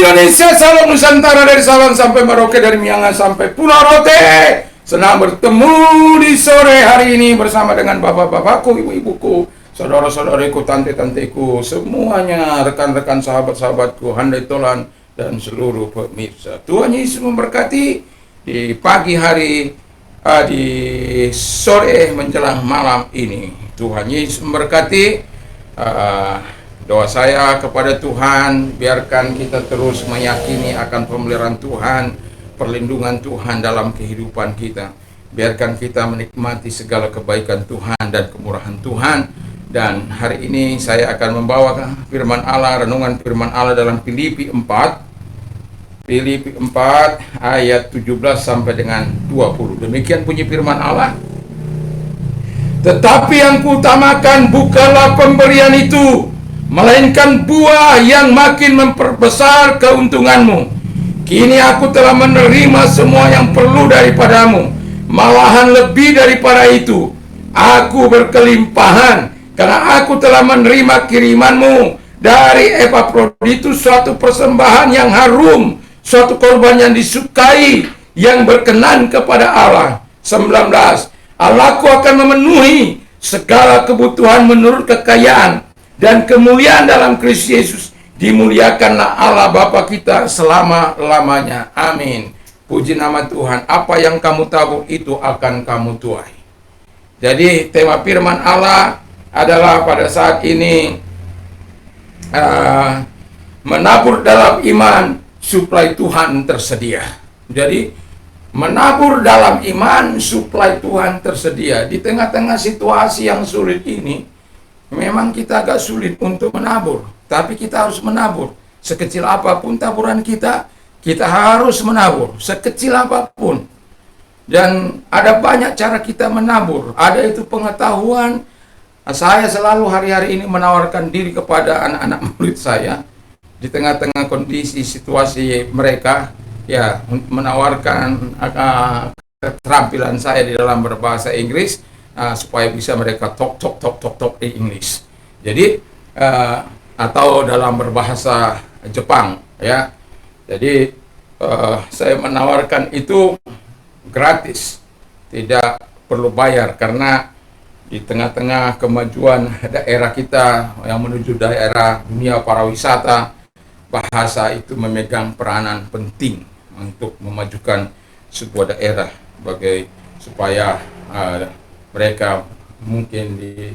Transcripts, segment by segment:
Indonesia, Sabang, Nusantara, dari Sabang sampai Merauke, dari Miangas sampai Pulau Rote. Senang bertemu di sore hari ini bersama dengan bapak-bapakku, ibu-ibuku, saudara-saudariku, tante-tanteku, semuanya, rekan-rekan, sahabat-sahabatku, handai tolan, dan seluruh pemirsa. Tuhan Yesus memberkati di pagi hari, di sore menjelang malam ini. Tuhan Yesus memberkati. Doa saya kepada Tuhan, biarkan kita terus meyakini akan pemeliharaan Tuhan, perlindungan Tuhan dalam kehidupan kita. Biarkan kita menikmati segala kebaikan Tuhan dan kemurahan Tuhan. Dan hari ini saya akan membawa firman Allah, renungan firman Allah dalam Filipi 4 ayat 17 sampai dengan 20. Demikian bunyi firman Allah. Tetapi yang kuutamakan bukanlah pemberian itu, melainkan buah yang makin memperbesar keuntunganmu. Kini aku telah menerima semua yang perlu daripadamu, malahan lebih daripada itu. Aku berkelimpahan, karena aku telah menerima kirimanmu dari Epafroditus, suatu persembahan yang harum, suatu korban yang disukai, yang berkenan kepada Allah. 19. Allahku akan memenuhi segala kebutuhan menurut kekayaan dan kemuliaan dalam Kristus Yesus. Dimuliakanlah Allah Bapa kita selama-lamanya. Amin. Puji nama Tuhan. Apa yang kamu tabur itu akan kamu tuai. Jadi tema firman Allah adalah pada saat ini menabur dalam iman, suplai Tuhan tersedia. Jadi menabur dalam iman, suplai Tuhan tersedia. Di tengah-tengah situasi yang sulit ini, memang kita agak sulit untuk menabur, tapi kita harus menabur. Sekecil apapun taburan kita harus menabur, sekecil apapun. Dan ada banyak cara kita menabur. Ada itu pengetahuan. Saya selalu hari-hari ini menawarkan diri kepada anak-anak murid saya di tengah-tengah kondisi situasi mereka, ya, menawarkan keterampilan saya di dalam berbahasa Inggris, supaya bisa mereka talk di English. Jadi atau dalam berbahasa Jepang, ya. Jadi saya menawarkan itu gratis, tidak perlu bayar, karena di tengah-tengah kemajuan daerah kita yang menuju daerah dunia pariwisata, bahasa itu memegang peranan penting untuk memajukan sebuah daerah, supaya mereka mungkin di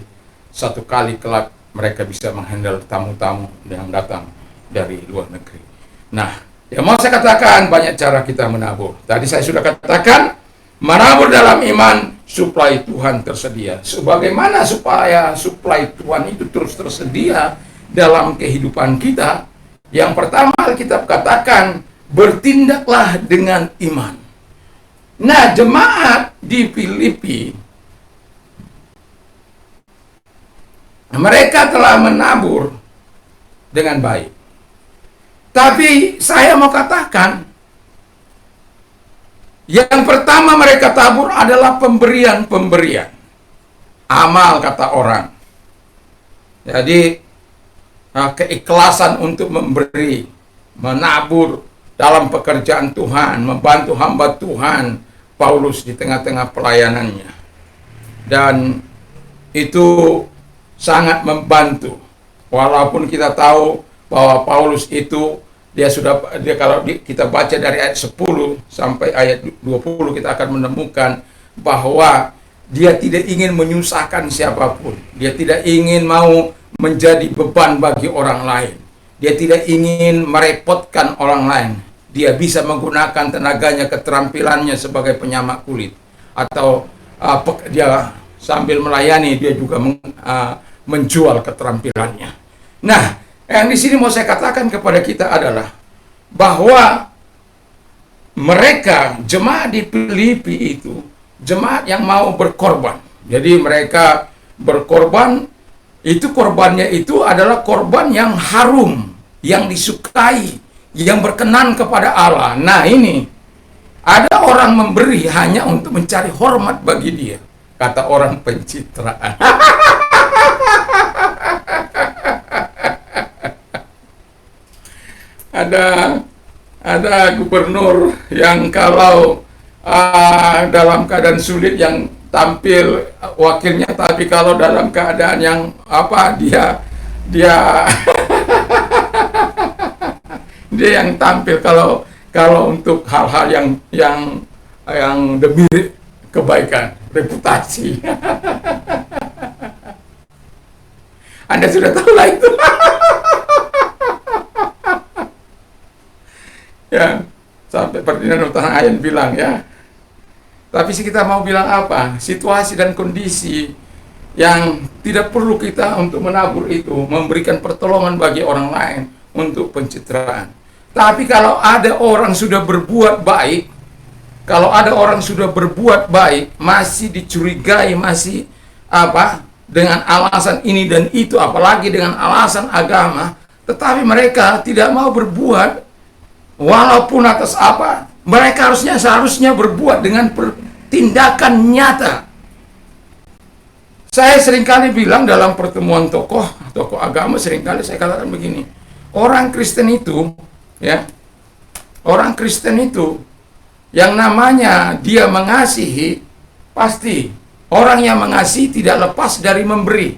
satu kali kelak mereka bisa menghandle tamu-tamu yang datang dari luar negeri. Nah, yang mau saya katakan, banyak cara kita menabur. Tadi saya sudah katakan, menabur dalam iman, suplai Tuhan tersedia. Sebagaimana supaya suplai Tuhan itu terus tersedia dalam kehidupan kita? Yang pertama kita katakan, bertindaklah dengan iman. Nah, jemaat di Filipi, mereka telah menabur dengan baik. Tapi saya mau katakan, yang pertama mereka tabur adalah pemberian-pemberian. Amal, kata orang. Jadi, keikhlasan untuk memberi, menabur dalam pekerjaan Tuhan, membantu hamba Tuhan Paulus di tengah-tengah pelayanannya. Dan itu sangat membantu. Walaupun kita tahu bahwa Paulus itu kalau kita baca dari ayat 10 sampai ayat 20, kita akan menemukan bahwa dia tidak ingin menyusahkan siapapun. Dia tidak ingin mau menjadi beban bagi orang lain. Dia tidak ingin merepotkan orang lain. Dia bisa menggunakan tenaganya, keterampilannya sebagai penyamak kulit, atau dia sambil melayani, dia juga menjual keterampilannya. Nah, yang di sini mau saya katakan kepada kita adalah bahwa mereka, jemaat di Filipi itu, jemaat yang mau berkorban. Jadi mereka berkorban, itu korbannya itu adalah korban yang harum, yang disukai, yang berkenan kepada Allah. Nah, ini ada orang memberi hanya untuk mencari hormat bagi dia, kata orang pencitraan. ada gubernur yang kalau dalam keadaan sulit yang tampil wakilnya, tapi kalau dalam keadaan yang dia dia yang tampil kalau untuk hal-hal yang demi kebaikan, reputasi. Anda sudah tahu lah itu. Ya, sampai Ferdinand Huta-Hayan bilang ya. Tapi sih kita mau bilang apa? Situasi dan kondisi yang tidak perlu kita untuk menabur itu, memberikan pertolongan bagi orang lain untuk pencitraan. Tapi kalau ada orang sudah berbuat baik, masih dicurigai, masih dengan alasan ini dan itu, apalagi dengan alasan agama, tetapi mereka tidak mau berbuat, walaupun atas mereka seharusnya berbuat dengan tindakan nyata. Saya seringkali bilang dalam pertemuan tokoh agama, seringkali saya katakan begini, orang Kristen itu yang namanya dia mengasihi, pasti orang yang mengasihi tidak lepas dari memberi.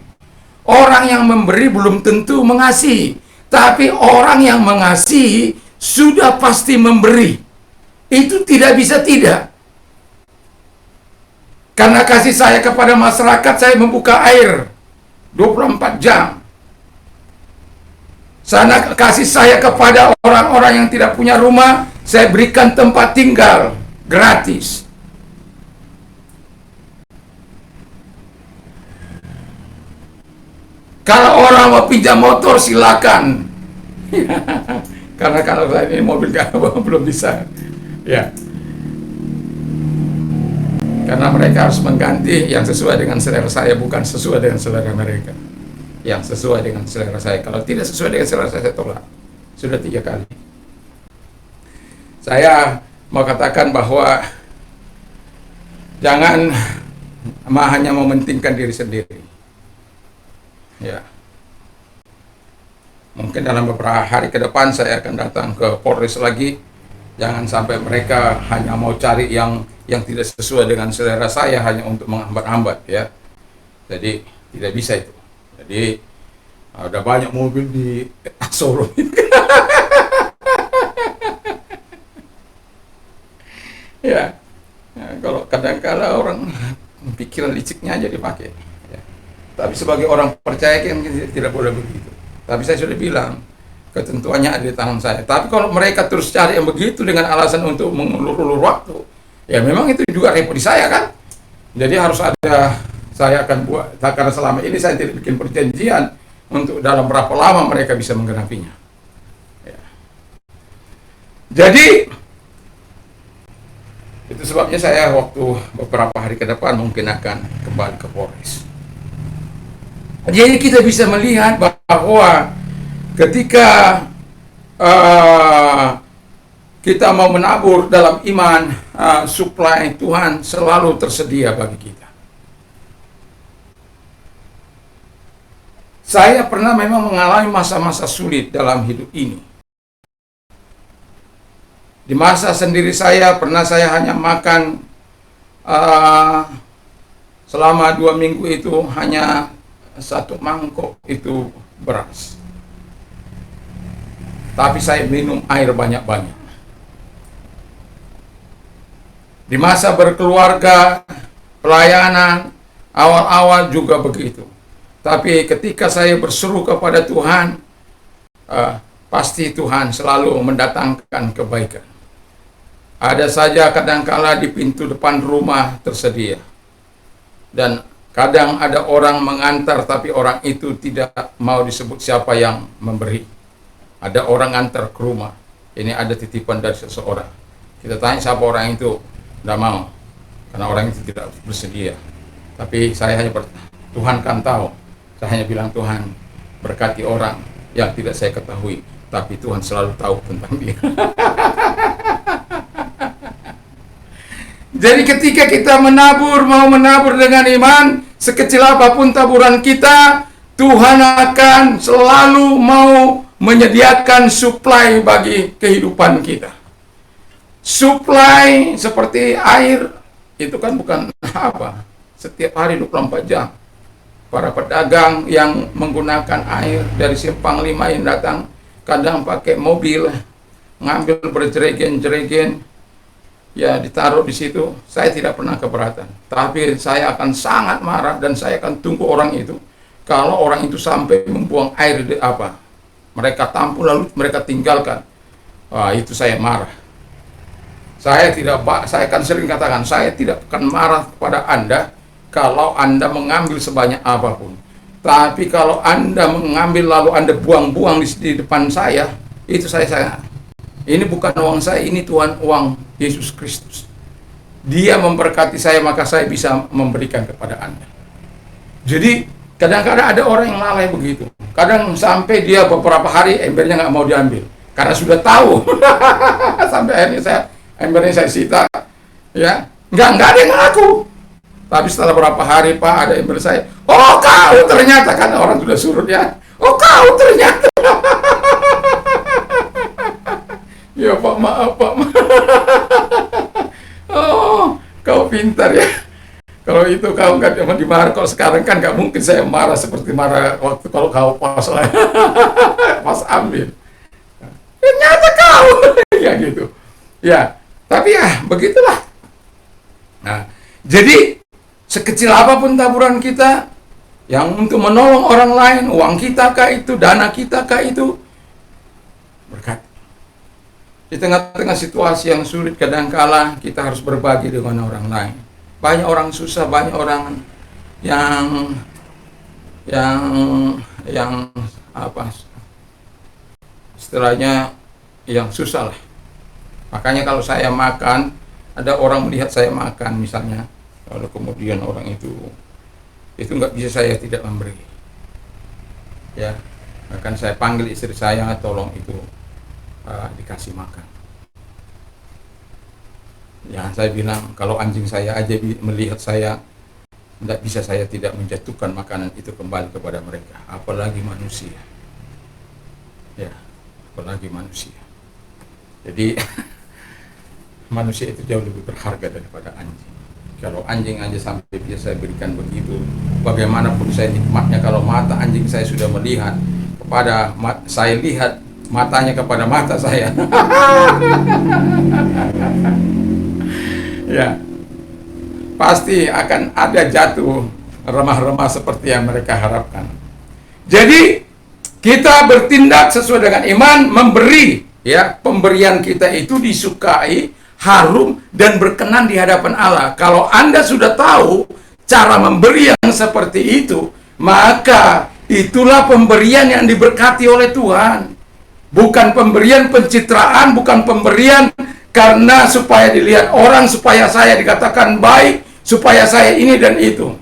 Orang yang memberi belum tentu mengasihi, tapi orang yang mengasihi sudah pasti memberi. Itu tidak bisa tidak. Karena kasih saya kepada masyarakat, saya membuka air 24 jam. Sana kasih saya kepada orang-orang yang tidak punya rumah, saya berikan tempat tinggal gratis. Kalau orang mau pinjam motor, silakan. Karena kalau saya ini mobil belum bisa. Ya. Karena mereka harus mengganti yang sesuai dengan selera saya, bukan sesuai dengan selera mereka. Yang sesuai dengan selera saya. Kalau tidak sesuai dengan selera saya tolak. Sudah 3 kali. Saya mau katakan bahwa jangan hanya mementingkan diri sendiri. Ya. Mungkin dalam beberapa hari ke depan saya akan datang ke Polres lagi. Jangan sampai mereka hanya mau cari yang tidak sesuai dengan selera saya hanya untuk menghambat-hambat ya. Jadi tidak bisa itu. Jadi ada banyak mobil di showroom. Ya. Nah, kalau kadang-kala orang pikiran liciknya aja dipakai. Ya. Tapi sebagai orang percaya kan tidak boleh begitu. Tapi saya sudah bilang, ketentuannya ada di tangan saya. Tapi kalau mereka terus cari yang begitu dengan alasan untuk mengulur-ulur waktu, ya memang itu juga repot di saya kan. Jadi harus ada, saya akan buat, karena selama ini saya tidak bikin perjanjian untuk dalam berapa lama mereka bisa menggenapinya. Ya. Jadi, itu sebabnya saya waktu beberapa hari ke depan mungkin akan kembali ke Polres. Jadi kita bisa melihat bahwa ketika kita mau menabur dalam iman, suplai Tuhan selalu tersedia bagi kita. Saya pernah memang mengalami masa-masa sulit dalam hidup ini. Di masa sendiri saya hanya makan selama 2 minggu itu hanya 1 mangkok itu beras. Tapi saya minum air banyak-banyak. Di masa berkeluarga, pelayanan, awal-awal juga begitu. Tapi ketika saya berseru kepada Tuhan, pasti Tuhan selalu mendatangkan kebaikan. Ada saja kadangkala di pintu depan rumah tersedia. Dan kadang ada orang mengantar, tapi orang itu tidak mau disebut siapa yang memberi. Ada orang antar ke rumah. Ini ada titipan dari seseorang. Kita tanya siapa orang itu, tidak mau. Karena orang itu tidak bersedia. Tapi saya hanya Tuhan kan tahu. Saya hanya bilang, Tuhan berkati orang yang tidak saya ketahui. Tapi Tuhan selalu tahu tentang dia. Jadi ketika kita mau menabur dengan iman, sekecil apapun taburan kita, Tuhan akan selalu mau menyediakan suplai bagi kehidupan kita. Suplai seperti air itu kan bukan apa setiap hari 24 jam. Para pedagang yang menggunakan air dari Simpang 5 yang datang, kadang pakai mobil, ngambil berjerigen-jerigen, ya ditaruh di situ. Saya tidak pernah keberatan, tapi saya akan sangat marah dan saya akan tunggu orang itu. Kalau orang itu sampai membuang air di apa, mereka tampung lalu mereka tinggalkan, wah itu saya marah. Saya akan sering katakan, saya tidak akan marah kepada Anda kalau Anda mengambil sebanyak apapun. Tapi kalau Anda mengambil lalu Anda buang-buang di depan saya, itu saya ini bukan uang saya, ini Tuhan uang Yesus Kristus. Dia memberkati saya, maka saya bisa memberikan kepada Anda. Jadi kadang-kadang ada orang yang lalai begitu. Kadang sampai dia beberapa hari embernya nggak mau diambil karena sudah tahu. Sampai akhirnya embernya saya sita, ya nggak ada yang ngaku. Tapi setelah beberapa hari, Pak, ada ember saya. Oh, kau ternyata, kan orang sudah surut ya. Oh, kau ternyata. Ya Pak, maaf Pak. Oh, kau pintar ya. Kalau itu kau nggak dimarah. Kalau sekarang kan nggak mungkin saya marah seperti marah waktu kalau kau pas lah. Pas ambil. Ternyata kau. Ya gitu. Ya, tapi ya begitulah. Nah, jadi sekecil apapun taburan kita yang untuk menolong orang lain, uang kita kah itu, dana kita kah itu, berkat. Di tengah-tengah situasi yang sulit, kadangkala kita harus berbagi dengan orang lain. Banyak orang susah, banyak orang yang apa istilahnya yang susah lah. Makanya kalau saya makan, ada orang melihat saya makan misalnya, lalu kemudian orang itu nggak bisa saya tidak memberi, ya akan saya panggil istri saya, tolong itu dikasih makan. Ya saya bilang kalau anjing saya aja melihat saya, tidak bisa saya tidak menjatuhkan makanan itu kembali kepada mereka, apalagi manusia, ya apalagi manusia. Jadi manusia itu jauh lebih berharga daripada anjing. Kalau anjing aja sampai bisa saya berikan begitu, bagaimanapun saya nikmatnya kalau mata anjing saya sudah melihat kepada saya lihat matanya kepada mata saya. Ya, pasti akan ada jatuh remah-remah seperti yang mereka harapkan. Jadi kita bertindak sesuai dengan iman, memberi, ya pemberian kita itu disukai, harum dan berkenan di hadapan Allah. Kalau Anda sudah tahu cara memberi yang seperti itu, maka itulah pemberian yang diberkati oleh Tuhan. Bukan pemberian pencitraan, bukan pemberian karena supaya dilihat orang, supaya saya dikatakan baik, supaya saya ini dan itu.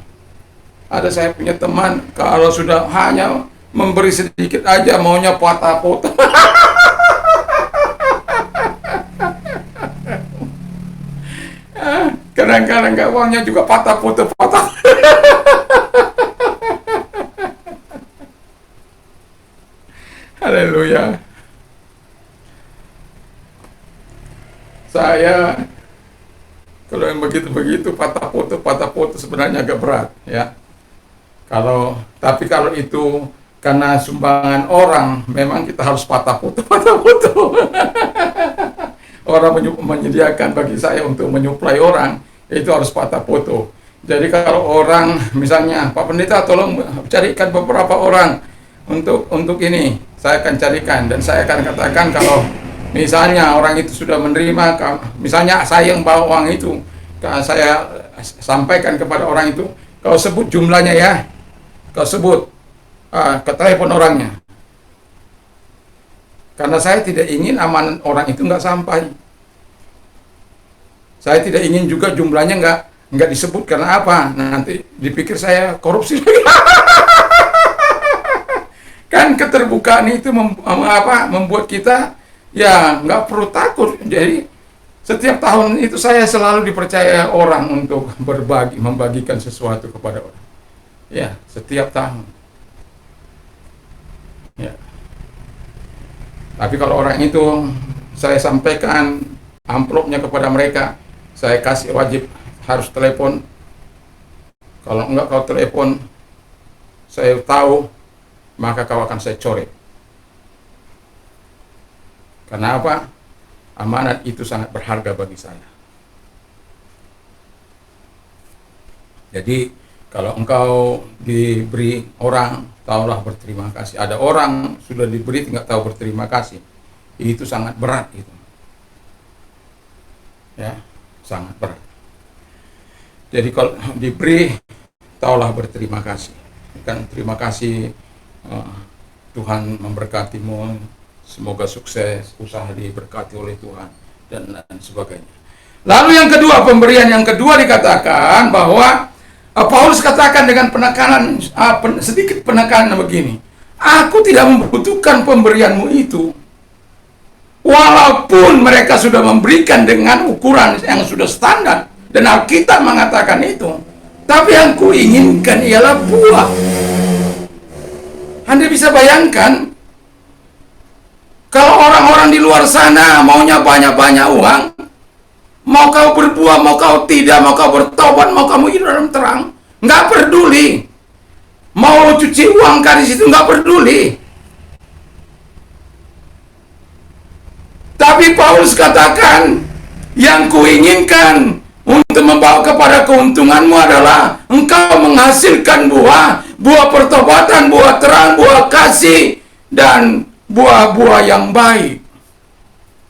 Ada saya punya teman, kalau sudah hanya memberi sedikit aja maunya patah-patah. Kadang-kadang nggak uangnya juga patah. Haleluya. Saya kalau yang begitu-begitu patah foto sebenarnya agak berat, ya. Tapi kalau itu karena sumbangan orang, memang kita harus patah foto. Orang menyediakan bagi saya untuk menyuplai orang, itu harus patah foto. Jadi kalau orang misalnya, Pak Pendeta tolong carikan beberapa orang untuk ini, saya akan carikan dan saya akan katakan kalau misalnya orang itu sudah menerima, misalnya saya yang bawa uang itu, saya sampaikan kepada orang itu, kau sebut jumlahnya ya, kau sebut ke telepon orangnya. Karena saya tidak ingin amanat orang itu nggak sampai. Saya tidak ingin juga jumlahnya nggak disebut, karena apa? Nanti dipikir saya korupsi. Kan keterbukaan itu membuat kita ya nggak perlu takut. Jadi setiap tahun itu saya selalu dipercaya orang untuk membagikan sesuatu kepada orang. Ya, setiap tahun. Ya. Tapi kalau orang itu saya sampaikan amplopnya kepada mereka, saya kasih wajib harus telepon. Kalau enggak kau telepon, saya tahu, maka kau akan saya coret. Karena apa? Amanat itu sangat berharga bagi saya. Jadi kalau engkau diberi orang, taulah berterima kasih. Ada orang sudah diberi tidak tahu berterima kasih, itu sangat berat itu. Ya, sangat berat. Jadi kalau diberi, taulah berterima kasih. Kan terima kasih, Tuhan memberkatimu, semoga sukses, usaha diberkati oleh Tuhan, dan sebagainya. Lalu yang kedua, pemberian yang kedua dikatakan bahwa Paulus katakan dengan penekanan, sedikit penekanan begini, aku tidak membutuhkan pemberianmu itu, walaupun mereka sudah memberikan dengan ukuran yang sudah standar, dan Alkitab mengatakan itu, tapi yang kuinginkan ialah buah. Anda bisa bayangkan, kalau orang-orang di luar sana maunya banyak-banyak uang, mau kau berbuah, mau kau tidak, mau kau bertobat, mau kamu hidup dalam terang, nggak peduli. Mau cuci uang kah di situ, nggak peduli. Tapi Paulus katakan, yang kuinginkan untuk membawa kepada keuntunganmu adalah engkau menghasilkan buah, buah pertobatan, buah terang, buah kasih, dan buah-buah yang baik.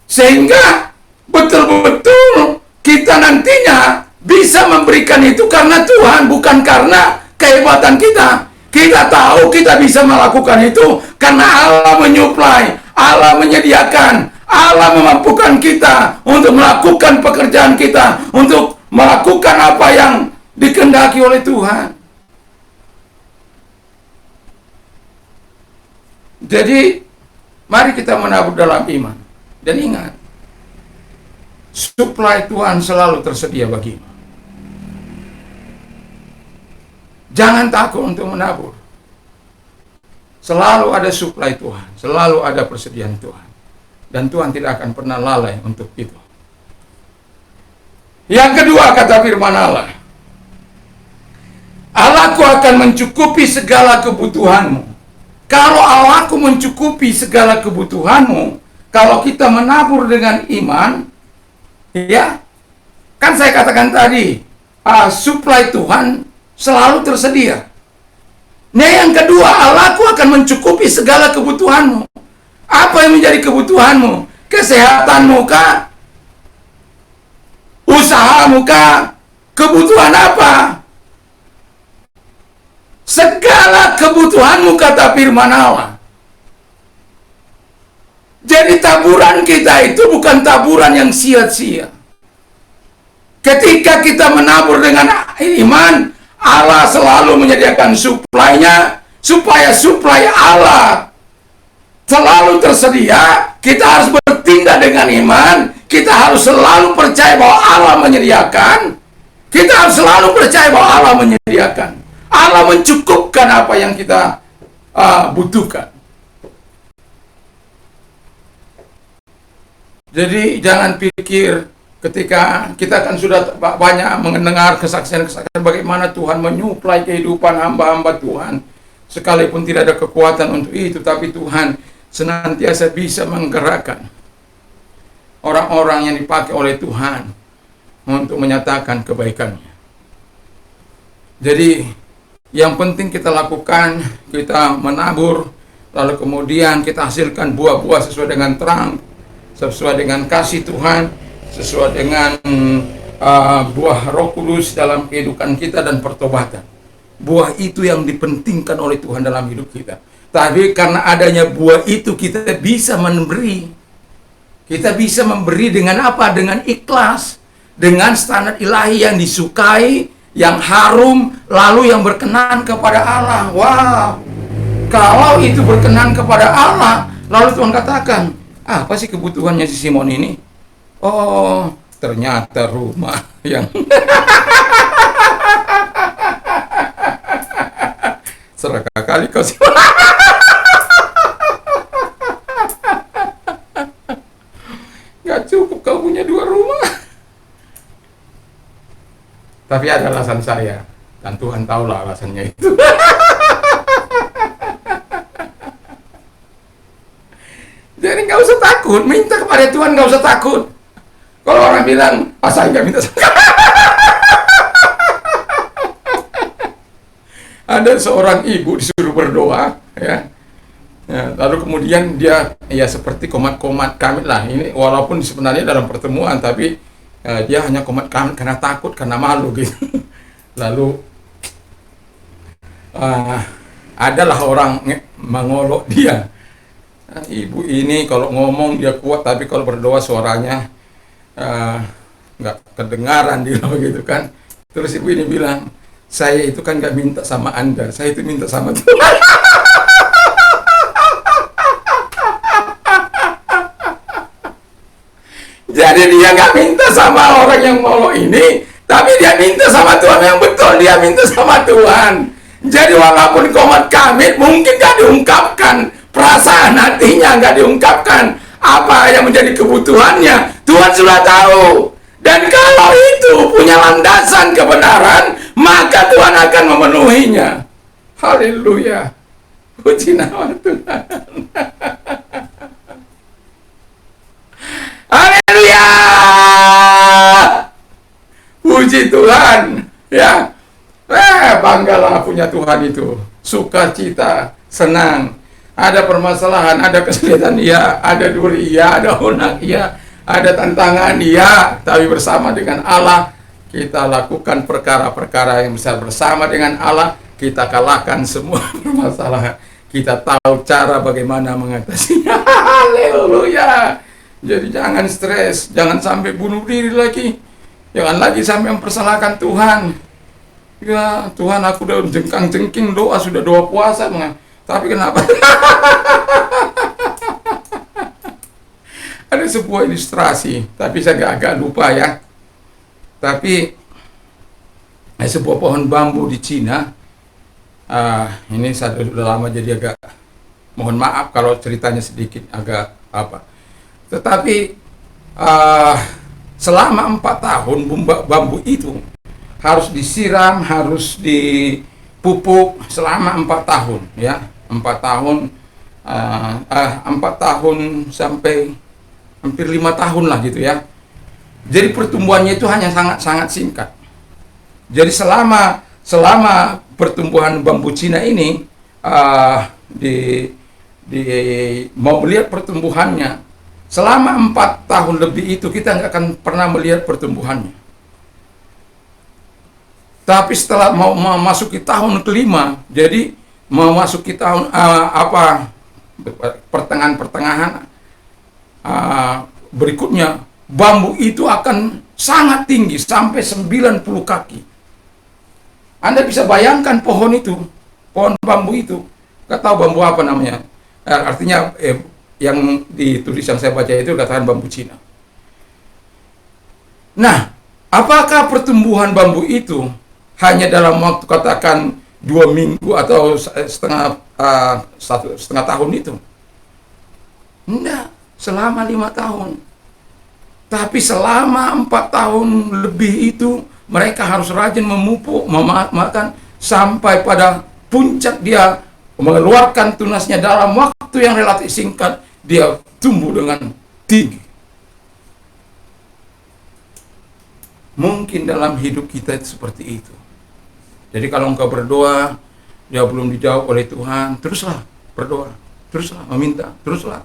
Sehingga betul-betul kita nantinya bisa memberikan itu karena Tuhan, bukan karena kehebatan kita. Kita tahu kita bisa melakukan itu karena Allah menyuplai, Allah menyediakan, Allah memampukan kita untuk melakukan pekerjaan kita, untuk melakukan apa yang dikehendaki oleh Tuhan. Jadi mari kita menabur dalam iman. Dan ingat, suplai Tuhan selalu tersedia bagimu. Jangan takut untuk menabur. Selalu ada suplai Tuhan, selalu ada persediaan Tuhan. Dan Tuhan tidak akan pernah lalai untuk itu. Yang kedua, kata firman Allah, Allahku akan mencukupi segala kebutuhanmu. Kalau Allahku mencukupi segala kebutuhanmu, kalau kita menabur dengan iman, ya, kan saya katakan tadi, suplai Tuhan selalu tersedia. Nah, yang kedua, Allahku akan mencukupi segala kebutuhanmu. Apa yang menjadi kebutuhanmu? Kesehatanmu kah? Usahamu kah? Kebutuhan apa? Segala kebutuhanmu, kata firman Allah. Jadi taburan kita itu bukan taburan yang sia-sia. Ketika kita menabur dengan iman, Allah selalu menyediakan suplainya, supaya suplai Allah selalu tersedia. Kita harus bertindak dengan iman. Kita harus selalu percaya bahwa Allah menyediakan. Kita harus selalu percaya bahwa Allah menyediakan. Allah mencukupkan apa yang kita butuhkan. Jadi jangan pikir ketika kita kan sudah banyak mendengar kesaksian-kesaksian bagaimana Tuhan menyuplai kehidupan hamba-hamba Tuhan. Sekalipun tidak ada kekuatan untuk itu, tapi Tuhan senantiasa bisa menggerakkan orang-orang yang dipakai oleh Tuhan untuk menyatakan kebaikannya. Jadi yang penting kita lakukan, kita menabur, lalu kemudian kita hasilkan buah-buah sesuai dengan terang, sesuai dengan kasih Tuhan, sesuai dengan buah Roh Kudus dalam kehidupan kita dan pertobatan. Buah itu yang dipentingkan oleh Tuhan dalam hidup kita. Tapi karena adanya buah itu kita bisa memberi. Kita bisa memberi dengan apa? Dengan ikhlas, dengan standar ilahi yang disukai, yang harum, lalu yang berkenan kepada Allah. Wow, kalau itu berkenan kepada Allah, lalu Tuhan katakan, apa sih kebutuhannya si Simon ini? Oh, ternyata rumah yang serakah kali kau Simon. Tapi ada alasan saya, dan Tuhan tahulah alasannya itu. Jadi nggak usah takut, minta kepada Tuhan, nggak usah takut. Kalau orang bilang, saya nggak minta. Ada seorang ibu disuruh berdoa, ya. Ya, lalu kemudian dia ya seperti komat-komat kamit lah. Ini walaupun sebenarnya dalam pertemuan, tapi dia hanya komat kamit karena takut, karena malu gitu. Lalu adalah orang mengolok dia. Ibu ini kalau ngomong dia kuat, tapi kalau berdoa suaranya nggak kedengaran dia begitu kan. Terus ibu ini bilang, saya itu kan nggak minta sama Anda, saya itu minta sama Tuhan. Jadi dia nggak minta sama orang yang ngolok ini, tapi dia minta sama Tuhan yang betul, dia minta sama Tuhan. Jadi walaupun komat kamit mungkin nggak diungkapkan, perasaan hatinya nggak diungkapkan, apa yang menjadi kebutuhannya, Tuhan sudah tahu. Dan kalau itu punya landasan kebenaran, maka Tuhan akan memenuhinya. Haleluya. Puji nama Tuhan. Haleluya. Puji Tuhan. Ya. Banggalah punya Tuhan itu. Sukacita, senang. Ada permasalahan, ada kesulitan, iya. Ada duri, iya. Ada onak, iya. Ada tantangan, iya. Tapi bersama dengan Allah, kita lakukan perkara-perkara yang besar. Bersama dengan Allah, kita kalahkan semua permasalahan. Kita tahu cara bagaimana mengatasinya. Haleluya. Jadi jangan stres, jangan sampai bunuh diri lagi. Jangan lagi sampai mempersalahkan Tuhan. Ya, Tuhan aku udah jengkang-jengking doa, sudah doa puasa. Tapi kenapa? Ada sebuah ilustrasi, tapi saya agak lupa ya. Tapi sebuah pohon bambu di Cina. Ini saya sudah lama jadi agak mohon maaf kalau ceritanya sedikit agak apa. Tetapi selama 4 tahun bambu itu harus disiram, harus dipupuk selama 4 tahun, ya 4 tahun, 4 tahun sampai hampir 5 tahun lah gitu ya. Jadi pertumbuhannya itu hanya sangat singkat. Jadi selama pertumbuhan bambu Cina ini mau melihat pertumbuhannya. Selama 4 tahun lebih itu kita nggak akan pernah melihat pertumbuhannya. Tapi setelah mau memasuki tahun kelima, jadi memasuki tahun pertengahan berikutnya, bambu itu akan sangat tinggi sampai 90 kaki. Anda bisa bayangkan pohon itu, pohon bambu itu, nggak tahu bambu apa namanya. Artinya yang ditulis yang saya baca itu katakan bambu Cina. Nah, apakah pertumbuhan bambu itu hanya dalam waktu katakan 2 minggu atau setengah tahun itu? Enggak, selama 5 tahun. Tapi selama 4 tahun lebih itu mereka harus rajin memupuk, memakan sampai pada puncak dia mengeluarkan tunasnya dalam waktu yang relatif singkat. Dia tumbuh dengan tinggi. Mungkin dalam hidup kita itu seperti itu. Jadi kalau engkau berdoa, dia belum dijawab oleh Tuhan, teruslah berdoa, teruslah meminta, teruslah.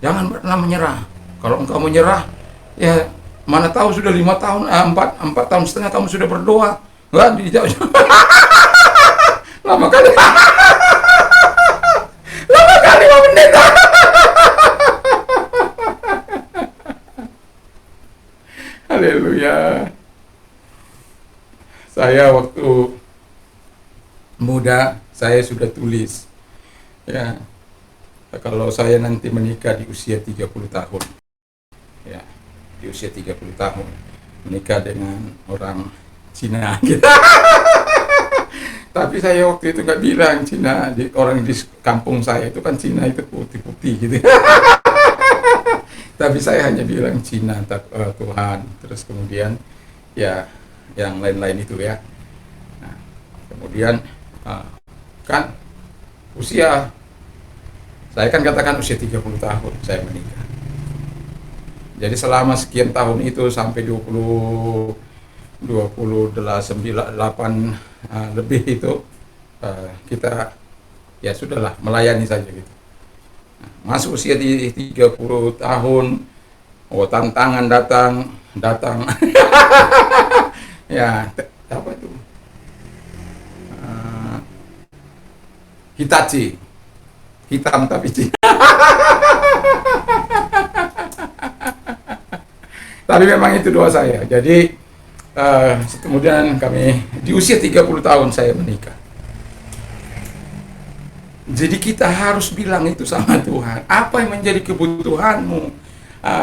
Jangan pernah menyerah. Kalau engkau menyerah, ya mana tahu sudah 5 tahun, 4 tahun setengah kamu sudah berdoa, nggak dijawab. Lama kali. Lama kali 5 menit. Haleluya. Saya waktu muda, saya sudah tulis, ya, kalau saya nanti menikah di usia 30 tahun, ya, di usia 30 tahun, menikah dengan orang Cina, gitu. Tapi saya waktu itu nggak bilang Cina, orang di kampung saya itu kan Cina itu putih-putih gitu. Tapi saya hanya bilang Cina, Tuhan. Terus kemudian ya yang lain-lain itu ya. Nah, kemudian kan usia, saya kan katakan usia 30 tahun saya menikah. Jadi selama sekian tahun itu sampai 28 lebih itu kita ya sudahlah melayani saja gitu. Nah, masuk usia di 30 tahun, oh tantangan datang ya apa itu Hitachi, hitam tapi tapi memang itu doa saya. Jadi kemudian kami di usia 30 tahun saya menikah. Jadi kita harus bilang itu sama Tuhan, apa yang menjadi kebutuhanmu.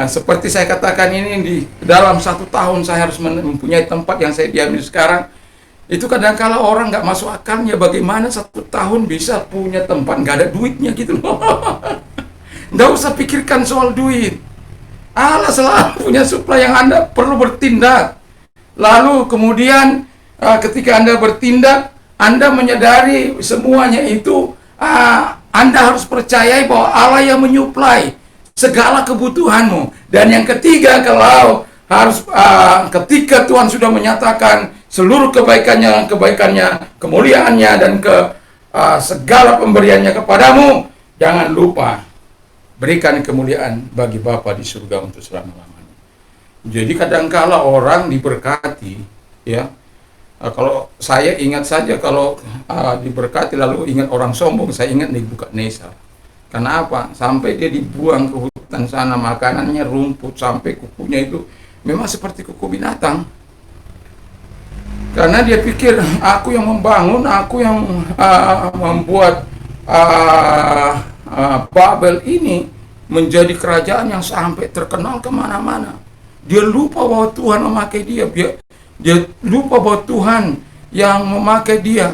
Seperti saya katakan ini, di dalam 1 tahun saya harus mempunyai tempat yang saya diami sekarang. Itu kadang-kala orang nggak masuk akalnya, bagaimana 1 tahun bisa punya tempat, nggak ada duitnya gitu loh. Nggak usah pikirkan soal duit. Allah selalu punya supply yang Anda perlu bertindak. Lalu kemudian ketika Anda bertindak, Anda menyadari semuanya itu, Anda harus percayai bahwa Allah yang menyuplai segala kebutuhanmu. Dan yang ketiga, kalau harus ketika Tuhan sudah menyatakan seluruh kebaikannya, kemuliaannya, dan segala pemberiannya kepadamu, jangan lupa berikan kemuliaan bagi Bapa di surga untuk selama-lamanya. Jadi kadangkala orang diberkati, ya. Kalau saya ingat saja, kalau diberkati lalu ingat orang sombong, saya ingat Nebukadnezar. Karena apa? Sampai dia dibuang ke hutan sana, makanannya rumput, sampai kukunya itu memang seperti kuku binatang. Karena dia pikir, aku yang membangun, aku yang membuat Babel ini menjadi kerajaan yang sampai terkenal kemana-mana. Dia lupa bahwa Tuhan memakai dia. Dia lupa bahwa Tuhan yang memakai dia,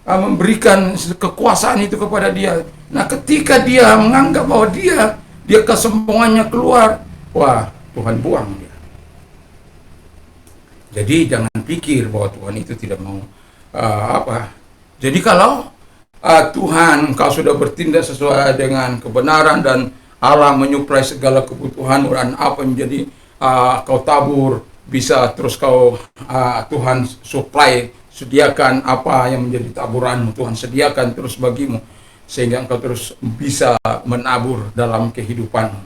memberikan kekuasaan itu kepada dia. Nah, ketika dia menganggap bahwa dia kesombongannya keluar, wah, Tuhan buang dia. Jadi jangan pikir bahwa Tuhan itu tidak mau Jadi kalau Tuhan, kau sudah bertindak sesuai dengan kebenaran dan Allah menyuplai segala kebutuhanmu, dan apa yang menjadi kau tabur bisa terus kau Tuhan supply, sediakan apa yang menjadi taburanmu, Tuhan sediakan terus bagimu sehingga engkau terus bisa menabur dalam kehidupanmu.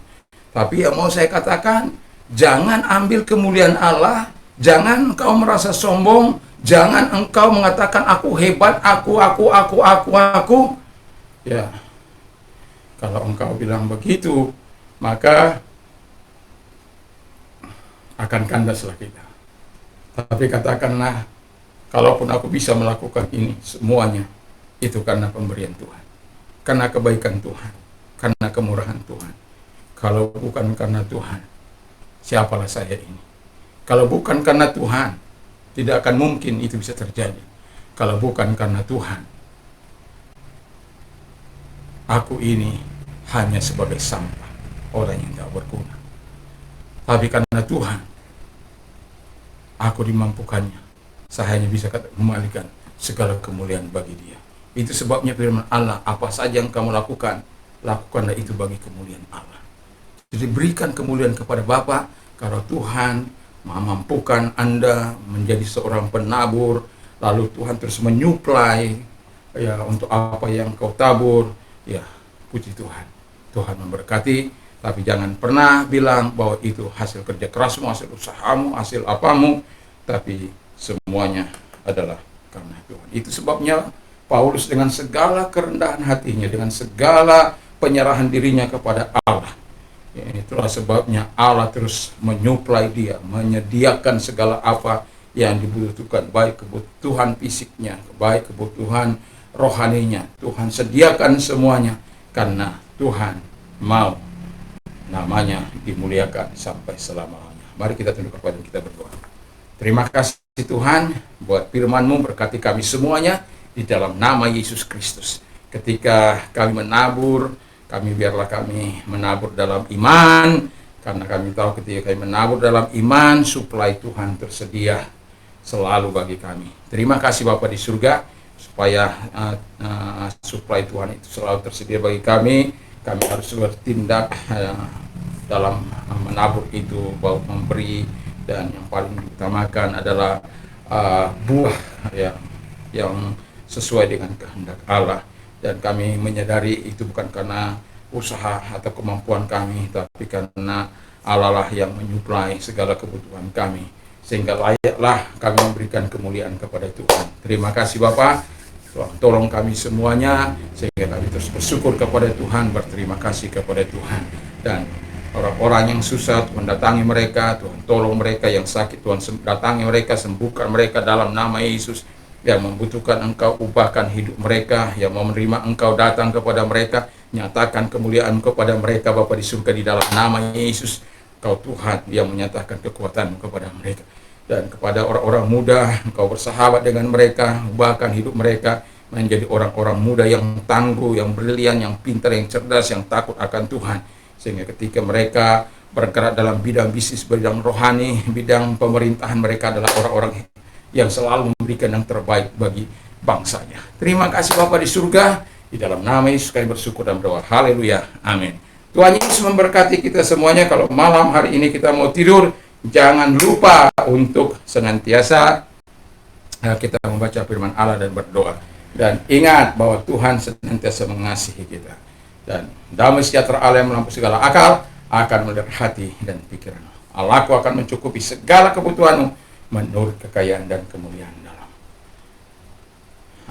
Tapi yang mau saya katakan, jangan ambil kemuliaan Allah, jangan engkau merasa sombong, jangan engkau mengatakan aku hebat, aku. Ya, kalau engkau bilang begitu, maka akan kandaslah kita. Tapi katakanlah, kalaupun aku bisa melakukan ini semuanya, itu karena pemberian Tuhan, karena kebaikan Tuhan, karena kemurahan Tuhan. Kalau bukan karena Tuhan, siapalah saya ini? Kalau bukan karena Tuhan, tidak akan mungkin itu bisa terjadi. Kalau bukan karena Tuhan, aku ini hanya sebagai sampah, orang yang tidak berguna. Tapi karena Tuhan, aku dimampukannya. Saya hanya bisa kembalikan segala kemuliaan bagi Dia. Itu sebabnya firman Allah, apa saja yang kamu lakukan, lakukanlah itu bagi kemuliaan Allah. Jadi berikan kemuliaan kepada Bapa. Kalau Tuhan memampukan Anda menjadi seorang penabur, lalu Tuhan terus menyuplai ya untuk apa yang kau tabur, ya puji Tuhan. Tuhan memberkati. Tapi jangan pernah bilang bahwa itu hasil kerja kerasmu, hasil usahamu, hasil apamu. Tapi semuanya adalah karena Tuhan. Itu sebabnya Paulus dengan segala kerendahan hatinya, dengan segala penyerahan dirinya kepada Allah. Ya, itulah sebabnya Allah terus menyuplai dia, menyediakan segala apa yang dibutuhkan, baik kebutuhan fisiknya, baik kebutuhan rohaninya. Tuhan sediakan semuanya karena Tuhan mau namanya dimuliakan sampai selama-lamanya. Mari kita tunduk kepala dan kita berdoa. Terima kasih Tuhan buat firman-Mu, berkati kami semuanya di dalam nama Yesus Kristus. Ketika kami menabur, biarlah kami menabur dalam iman, karena kami tahu ketika kami menabur dalam iman, suplai Tuhan tersedia. selalu bagi kami. Terima kasih Bapa di surga, supaya suplai Tuhan itu selalu tersedia bagi kami. Kami harus bertindak dalam menabur itu, bahwa memberi, dan yang paling diutamakan adalah buah yang sesuai dengan kehendak Allah. Dan kami menyadari itu bukan karena usaha atau kemampuan kami, tapi karena Allah lah yang menyuplai segala kebutuhan kami, sehingga layaklah kami memberikan kemuliaan kepada Tuhan. Terima kasih Bapa, Tuhan tolong kami semuanya, sehingga kami terus bersyukur kepada Tuhan, berterima kasih kepada Tuhan. Dan orang-orang yang susah, Tuhan datangi mereka, Tuhan tolong mereka yang sakit, Tuhan datangi mereka, sembuhkan mereka dalam nama Yesus. Yang membutuhkan Engkau, ubahkan hidup mereka. Yang mau menerima Engkau, datang kepada mereka, nyatakan kemuliaan kepada mereka Bapa di surga, di dalam nama Yesus. Engkau Tuhan yang menyatakan kekuatan kepada mereka. Dan kepada orang-orang muda, Engkau bersahabat dengan mereka, ubahkan hidup mereka menjadi orang-orang muda yang tangguh, yang brilian, yang pintar, yang cerdas, yang takut akan Tuhan. Sehingga ketika mereka bergerak dalam bidang bisnis, bidang rohani, bidang pemerintahan, mereka adalah orang-orang yang selalu memberikan yang terbaik bagi bangsanya. Terima kasih Bapa di surga, di dalam nama Yesus kami bersyukur dan berdoa. Haleluya, amin. Tuhan Yesus memberkati kita semuanya. Kalau malam hari ini kita mau tidur, jangan lupa untuk senantiasa kita membaca firman Allah dan berdoa. Dan ingat bahwa Tuhan senantiasa mengasihi kita. Dan damai sejahtera Allah yang melampaui segala akal akan melindungi hati dan pikiran. Allahku akan mencukupi segala kebutuhanmu menurut kekayaan dan kemuliaan dalam.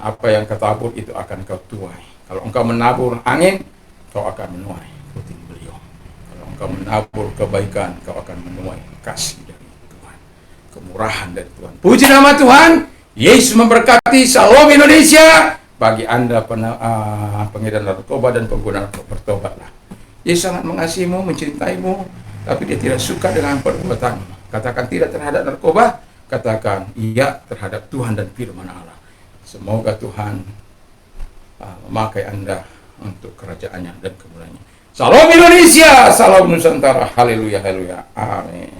Apa yang kau tabur itu akan kau tuai. Kalau engkau menabur angin, kau akan menuai puting beliung. Kalau engkau menabur kebaikan, kau akan menuai kasih dari Tuhan, kemurahan dari Tuhan. Puji nama Tuhan. Yesus memberkati. Salam Indonesia. Bagi Anda pengedar narkoba dan pengguna narkoba, bertobatlah. Yesus sangat mengasihimu, mencintaimu, tapi Dia tidak suka dengan perbuatanmu. Katakan tidak terhadap narkoba, katakan iya terhadap Tuhan dan firman Allah. Semoga Tuhan memakai Anda untuk kerajaannya dan kemuliaannya. Salam Indonesia, salam Nusantara. Haleluya, haleluya. Amin.